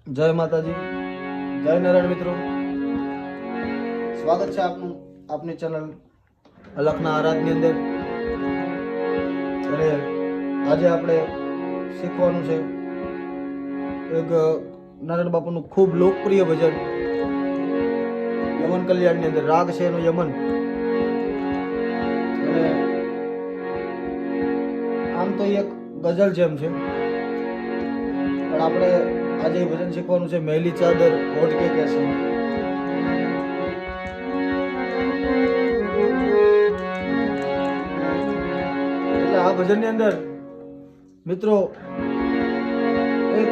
જય માતાજી, જય નારાયણ મિત્રો, સ્વાગત છે આપનું આપની ચેનલ અલખના આરાધની અંદર. અને આજે આપણે શીખવાનું છે એક નારાયણ બાપુનું ખૂબ લોકપ્રિય ભજન યમન કલ્યાણની અંદર. રાગ છે એનો યમન. અને આમ તો એક ગઝલ જેમ છે, પણ આપણે આજે ભજન શીખવાનું છે મહેલી ચાદર ઓઢ કે કેસે. એટલે આ ભજનની અંદર મિત્રો એક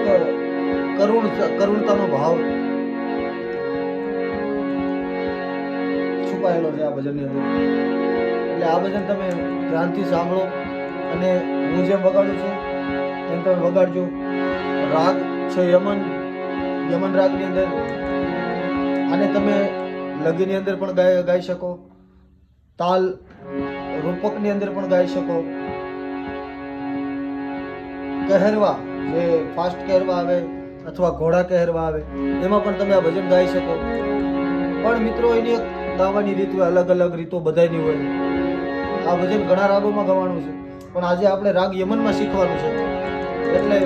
કરુણતાનો ભાવ છુપાયેલો છે આ ભજનની અંદર. એટલે આ ભજન તમે ધ્યાનથી સાંભળો અને હું જેમ વગાડું છું એમ તમે વગાડજો. રાગ છે યમન, યમન રાગની અંદર. આને તમે લગીની અંદર પણ ગાઈ શકો, તાલ રૂપકની અંદર પણ ગાઈ શકો, કહેરવા જે ફાસ્ટ કહેરવા આવે અથવા ઘોડા કહેરવા આવે એમાં પણ તમે આ ભજન ગાઈ શકો. પણ મિત્રો એની એક ગાવાની રીત હોય, અલગ અલગ રીતો બધાની હોય. આ ભજન ઘણા રાગોમાં ગાવાનું છે, પણ આજે આપણે રાગ યમનમાં શીખવાનું છે. એટલે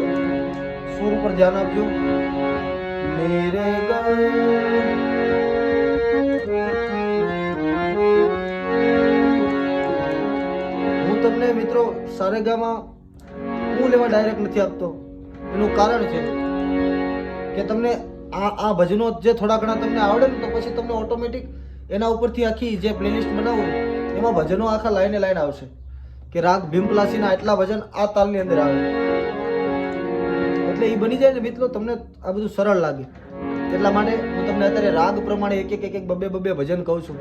સુર ઉપર ધ્યાન આપજો. મેરે હું તમને મિત્રો સારેગામાં હું લેવા ડાયરેક્ટ નથી આપતો. એનું કારણ છે કે તમને આ ભજનો જે થોડા ઘણા તમને આવડે ને તો પછી તમને ઓટોમેટિક એના ઉપરથી આખી જે પ્લેલિસ્ટ બનાવું એમાં ભજનો આખા લાઈને લાઈન આવશે કે રાગ ભીમપલાસીના આટલા ભજન આ તાલની અંદર આવે. એટલે એ બની જાય ને મિત્રો, તમને આ બધું સરળ લાગે. એટલા માટે હું તમને અત્યારે રાગ પ્રમાણે એક એક બબે ભજન કહું છું.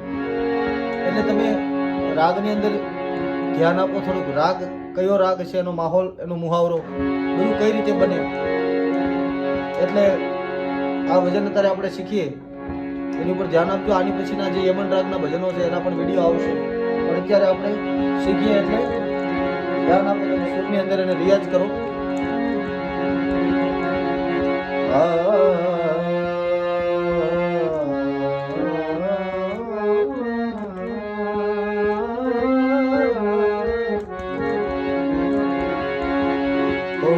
એટલે તમે રાગની અંદર ધ્યાન આપો થોડુંક. રાગ કયો રાગ છે, એનો માહોલ, એનો મુહાવરો બધું કઈ રીતે બને. એટલે આ ભજન અત્યારે આપણે શીખીએ એની ઉપર ધ્યાન આપજો. આની પછીના જે યમન રાગના ભજનો છે એના પણ વિડીયો આવશે, પણ અત્યારે આપણે શીખીએ એટલે ધ્યાન આપો. તમે સુરની અંદર એને રિયાઝ કરો.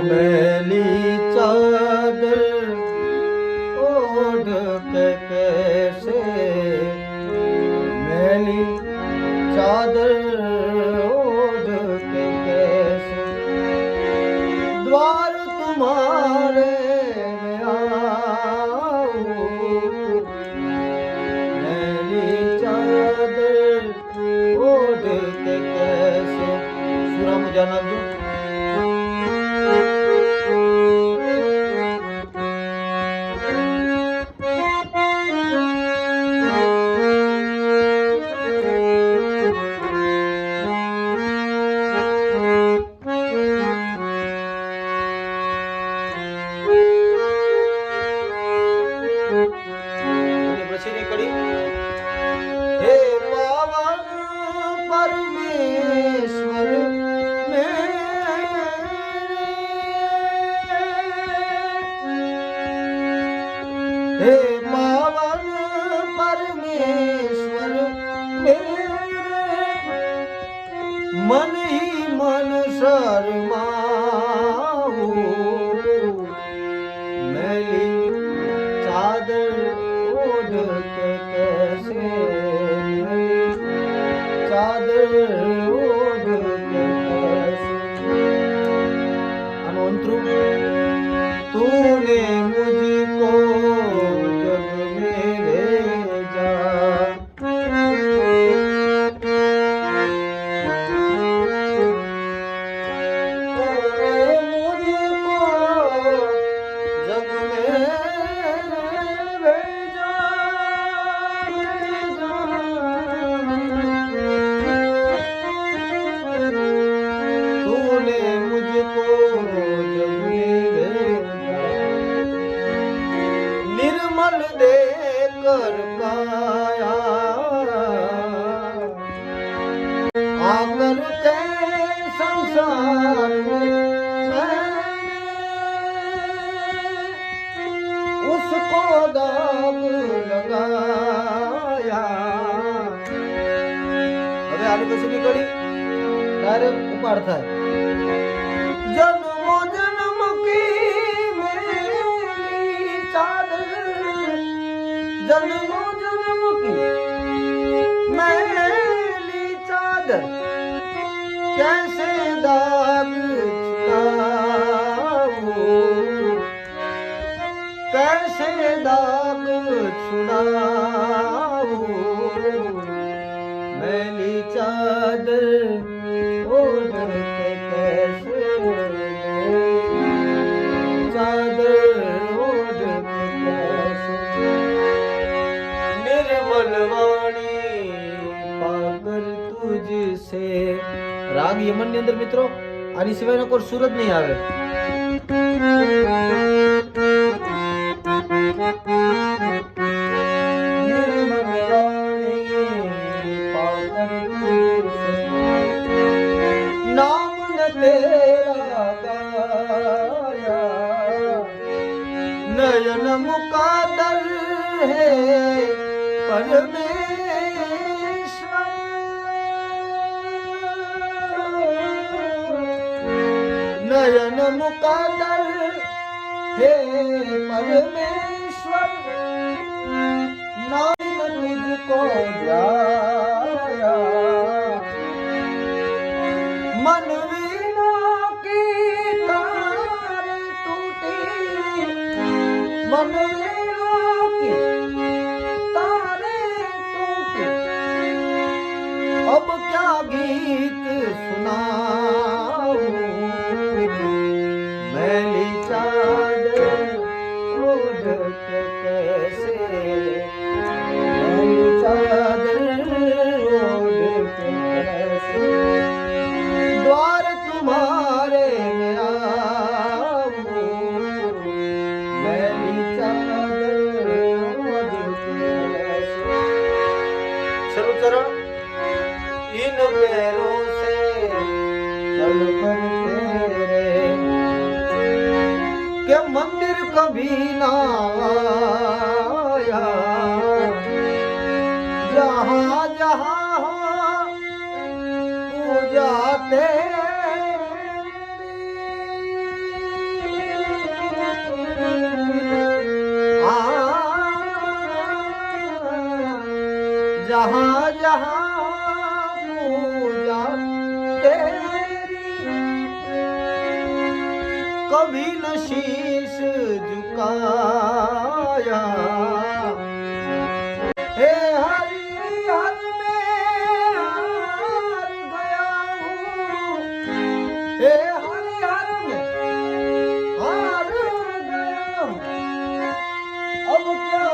મેલી ચાદર ઓઢ કે કેસે, મેલી ચાદર ઓઢ કે કેસે, દ્વાર તુમ્હારે मैं आऊं, मेरी चादर ओढ़ के कैसे. सूरा मुझे नाम हे पावन परमेश्वर मेरे, मन ही मन शर्माऊं, मैली चादर ओढ़ के कैसे, चादर ओढ़ के कैसे. आनो अंतरू. तूने मुझको निर्मल देकर काया आकर के संसार में को दाग लगाया। હવે આની પછીની કડી ડાયરેક્ટ ઉપાડ થાય। જન્મો જન્મ કી મેરી ચાદર, જન્મો જન્મ કી મેલી ચાદર, कैसे दाग छुड़ाऊं, कैसे दाग छुड़ाऊं, मैली चादर ओढ़ के कैसे, चादर ओढ़ के कैसे, निर्मल वाणी पाकर तुझसे। રાગ યમન ની અંદર મિત્રો આની સિવાયનો કોઈ સુર જ નહીં આવે। નામ ન તેરા ગાયા, નયન મુકાદર હે પરમેશ્વર, नयन मुकादर हे परमेश्वर, नाम तुझको ध्याया। मन वीणा की तार टूटी, मन वीणा की तारे टूटी, अब क्या गीत सुनाऊं, मैली चादर ओढ़ के कैसे, मैली चादर ओढ़ के कैसे, द्वार तुम्हारे में आऊं, मैली चादर ओढ़ के कैसे। चलो चरण इन पैरों से चल कर तेरे, के मंदिर कभी ना आया, जहाँ जहाँ हो पूजा तेरी, जहाँ जहाँ पूजा तेरी, कभी न शीश झुकाया। हे हरि हर में हार गया हूँ, हे हरि हर में हार गया हूँ, अब क्या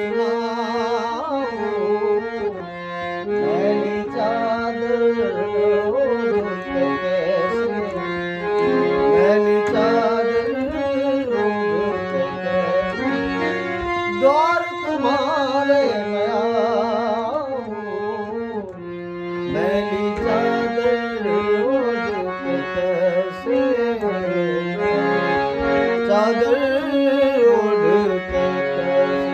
सुनाऊं, मैली चादर ओढ़ के कैसे, मैली चादर ओढ़ के कैसे, द्वार तुम्हारे में आऊं, मैली चादर ओढ़ के कैसे, चादर ओढ़ के कैसे।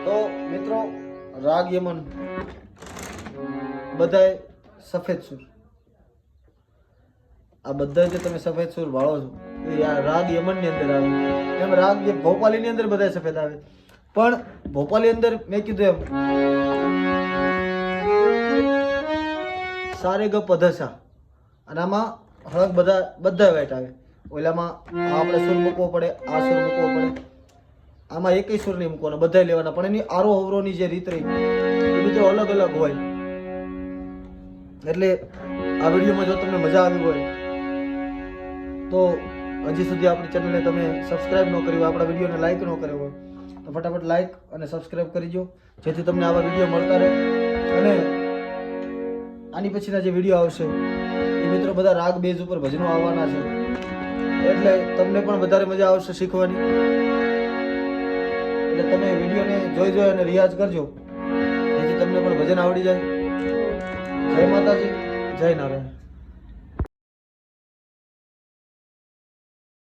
तो मित्रों राग यमन બધાય સફેદ સુર, આ બધા જે તમે સફેદ સુર વાળો છો એ આ રાગ યમન ની અંદર આવે। એમ રાગ ભોપાલી ની અંદર બધા સફેદ આવે, પણ ભોપાલી અંદર મેં કીધું એમ સારે ગ પધસા, અને આમાં હળક બધા વાઈટ આવે। ઓલામાં આપણે સુર મૂકવો પડે, આ સુર મૂકવો પડે, આમાં એકેય સુર નહીં મૂકવાના, બધા લેવાના, પણ એની આરો અવરોની જે રીત રહી એ મિત્રો અલગ અલગ હોય। એટલે આ વિડીયોમાં જો તમને મજા આવી હોય તો હજી સુધી આપણી ચેનલને તમે સબસ્ક્રાઇબ ન કરી હોય, આપણા વિડીયોને લાઈક ન કર્યો હોય તો ફટાફટ લાઈક અને સબસ્ક્રાઇબ કરી દો, જેથી તમને આવા વિડીયો મળતા રહે। અને આની પછીના જે વિડીયો આવશે એ મિત્રો બધા રાગ બેઝ ઉપર ભજનો આવવાના છે, એટલે તમને પણ વધારે મજા આવશે શીખવાની। એટલે તમે વિડીયોને જોઈ અને રિયાઝ કરજો, જેથી તમને પણ ભજન આવડી જાય। જય માતાજી, જય નારાયણ।